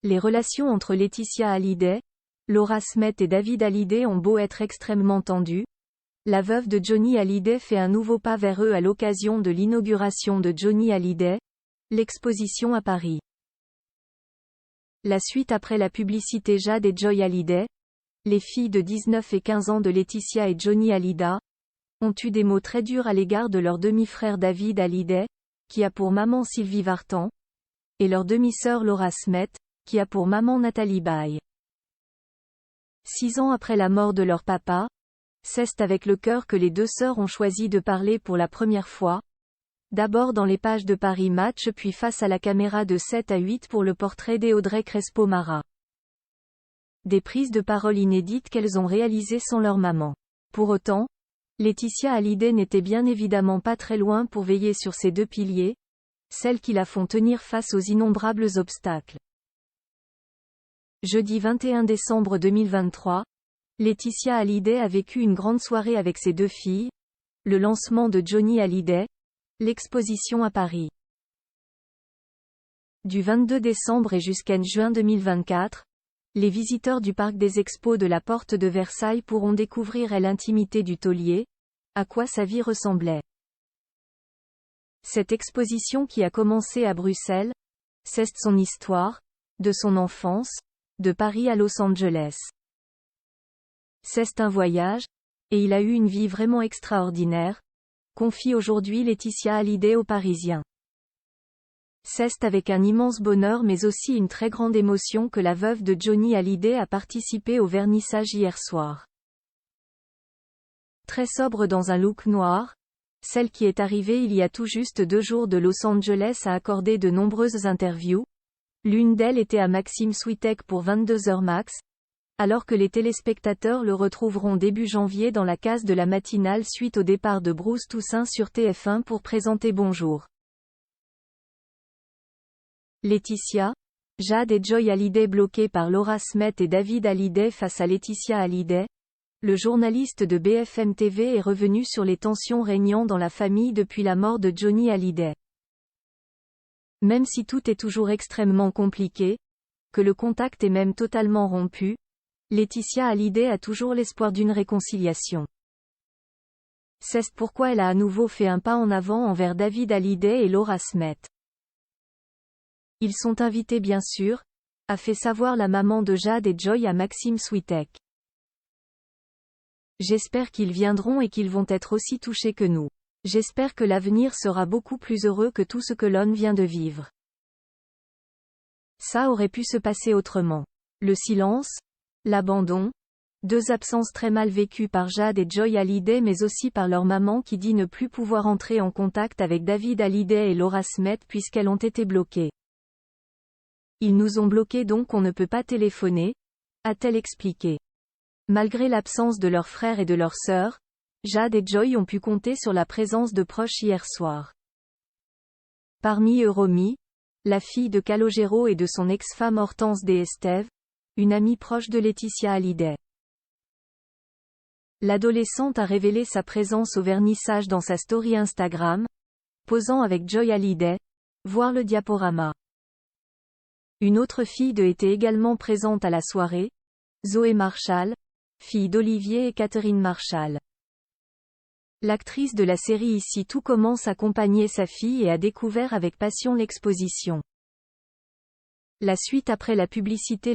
Les relations entre Laetitia Hallyday, Laura Smet et David Hallyday ont beau être extrêmement tendues, la veuve de Johnny Hallyday fait un nouveau pas vers eux à l'occasion de l'inauguration de Johnny Hallyday, l'exposition à Paris. La suite après la publicité. Jade et Joy Hallyday, les filles de 19 et 15 ans de Laetitia et Johnny Hallyday, ont eu des mots très durs à l'égard de leur demi-frère David Hallyday, qui a pour maman Sylvie Vartan, et leur demi-sœur Laura Smet, qui a pour maman Nathalie Baye. 6 ans après la mort de leur papa, c'est avec le cœur que les deux sœurs ont choisi de parler pour la première fois, d'abord dans les pages de Paris Match puis face à la caméra de 7 à 8 pour le portrait d'Audrey Crespo-Mara. Des prises de parole inédites qu'elles ont réalisées sans leur maman. Pour autant, Laetitia Hallyday n'était bien évidemment pas très loin pour veiller sur ces deux piliers, celles qui la font tenir face aux innombrables obstacles. Jeudi 21 décembre 2023, Laetitia Hallyday a vécu une grande soirée avec ses deux filles, le lancement de Johnny Hallyday, l'exposition à Paris. Du 22 décembre et jusqu'en juin 2024, les visiteurs du parc des expos de la Porte de Versailles pourront découvrir l'intimité du taulier, à quoi sa vie ressemblait. Cette exposition qui a commencé à Bruxelles, c'est son histoire, de son enfance, de Paris à Los Angeles. C'est un voyage, et il a eu une vie vraiment extraordinaire, confie aujourd'hui Laetitia Hallyday aux Parisiens. C'est avec un immense bonheur mais aussi une très grande émotion que la veuve de Johnny Hallyday a participé au vernissage hier soir. Très sobre dans un look noir, celle qui est arrivée il y a tout juste 2 jours de Los Angeles a accordé de nombreuses interviews. L'une d'elles était à Maxime Switek pour 22h max, alors que les téléspectateurs le retrouveront début janvier dans la case de la matinale suite au départ de Bruce Toussaint sur TF1 pour présenter Bonjour. Laetitia, Jade et Joy Hallyday bloqués par Laura Smet et David Hallyday face à Laetitia Hallyday. Le journaliste de BFM TV est revenu sur les tensions régnant dans la famille depuis la mort de Johnny Hallyday. Même si tout est toujours extrêmement compliqué, que le contact est même totalement rompu, Laetitia Hallyday a toujours l'espoir d'une réconciliation. C'est pourquoi elle a à nouveau fait un pas en avant envers David Hallyday et Laura Smet. Ils sont invités bien sûr, a fait savoir la maman de Jade et Joy à Maxime Switek. J'espère qu'ils viendront et qu'ils vont être aussi touchés que nous. J'espère que l'avenir sera beaucoup plus heureux que tout ce que l'on vient de vivre. Ça aurait pu se passer autrement. Le silence, l'abandon, 2 absences très mal vécues par Jade et Joy Hallyday mais aussi par leur maman qui dit ne plus pouvoir entrer en contact avec David Hallyday et Laura Smet puisqu'elles ont été bloquées. Ils nous ont bloqués donc on ne peut pas téléphoner, a-t-elle expliqué. Malgré l'absence de leurs frères et de leurs sœurs, Jade et Joy ont pu compter sur la présence de proches hier soir. Parmi eux Romy, la fille de Calogero et de son ex-femme Hortense de Estève, une amie proche de Laetitia Hallyday. L'adolescente a révélé sa présence au vernissage dans sa story Instagram, posant avec Joy Hallyday, voir le diaporama. Une autre fille de était également présente à la soirée, Zoé Marshall, fille d'Olivier et Catherine Marshall. L'actrice de la série Ici tout commence accompagnait sa fille et a découvert avec passion l'exposition. La suite après la publicité.